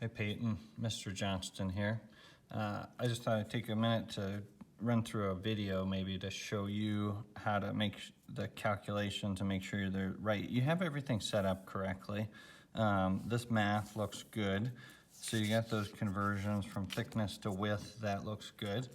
Hey Peyton, Mr. Johnston here. I just thought I'd take a minute to run through a video maybe to show you how to make the calculation to make sure they're right. You have everything set up correctly. This math looks good. So you got those conversions from thickness to width, that looks good.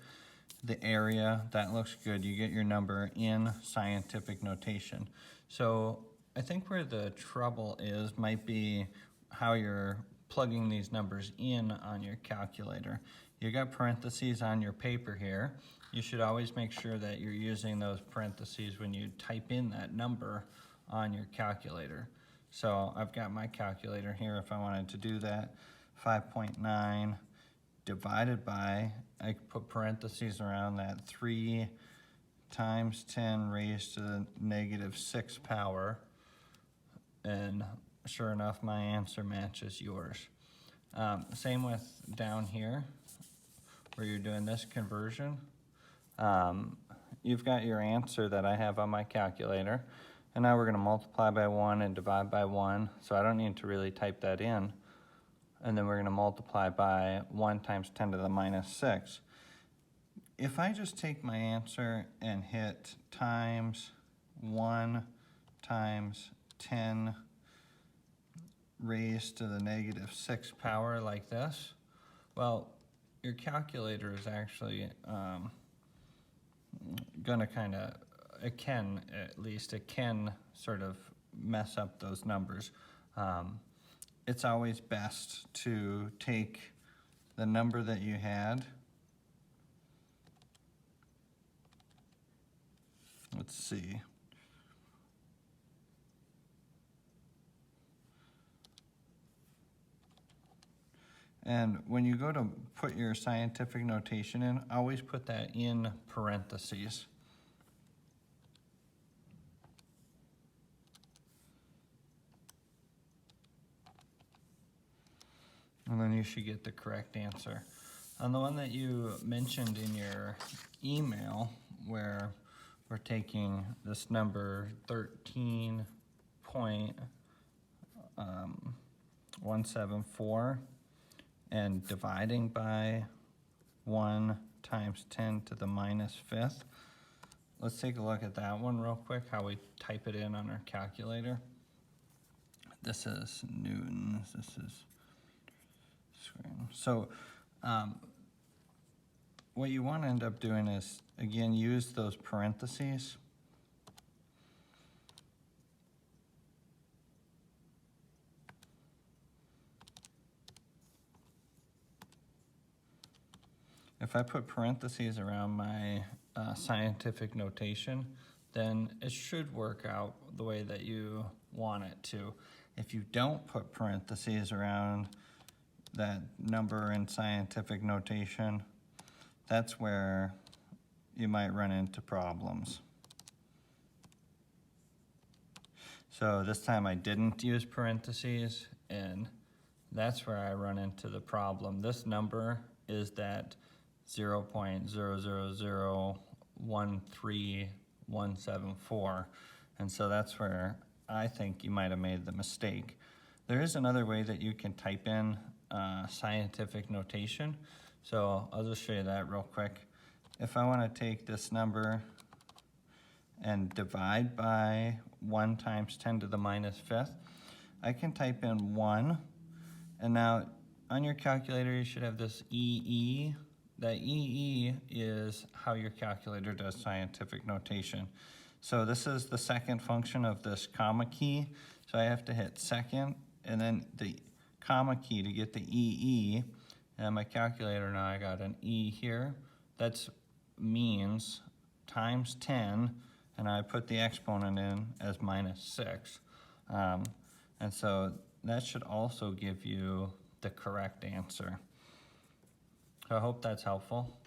The area, that looks good. You get your number in scientific notation. So I think where the trouble is might be how you're plugging these numbers in on your calculator. You got parentheses on your paper here. You should always make sure that you're using those parentheses when you type in that number on your calculator. So I've got my calculator here. If I wanted to do that, 5.9 divided by, I could put parentheses around that, 3 times 10 raised to the negative 6 power, and sure enough, my answer matches yours. Same with down here, where you're doing this conversion. You've got your answer that I have on my calculator, and now we're gonna multiply by 1 and divide by 1, so I don't need to really type that in. And then we're gonna multiply by 1 times 10 to the minus 6. If I just take my answer and hit times 1 times 10 raised to the negative 6 power like this, well, your calculator is actually gonna it can sort of mess up those numbers. It's always best to take the number that you had. Let's see. And when you go to put your scientific notation in, always put that in parentheses. And then you should get the correct answer. On the one that you mentioned in your email, where we're taking this number 13.174 and dividing by 1 times 10 to the minus 5th. Let's take a look at that one real quick, how we type it in on our calculator. This is newtons, this is square. So what you want to end up doing is, again, use those parentheses. If I put parentheses around my scientific notation, then it should work out the way that you want it to. If you don't put parentheses around that number in scientific notation, that's where you might run into problems. So this time I didn't use parentheses, and that's where I run into the problem. This number is that 0.00013,174, and so that's where I think you might have made the mistake. There is another way that you can type in scientific notation, so I'll just show you that real quick. If I want to take this number and divide by 1 times 10 to the minus 5th, I can type in 1, and now on your calculator you should have this EE. That EE is how your calculator does scientific notation. So this is the second function of this comma key. So I have to hit second and then the comma key to get the EE. And my calculator, now I got an E here. That's means times 10, and I put the exponent in as minus 6. And so that should also give you the correct answer. I hope that's helpful.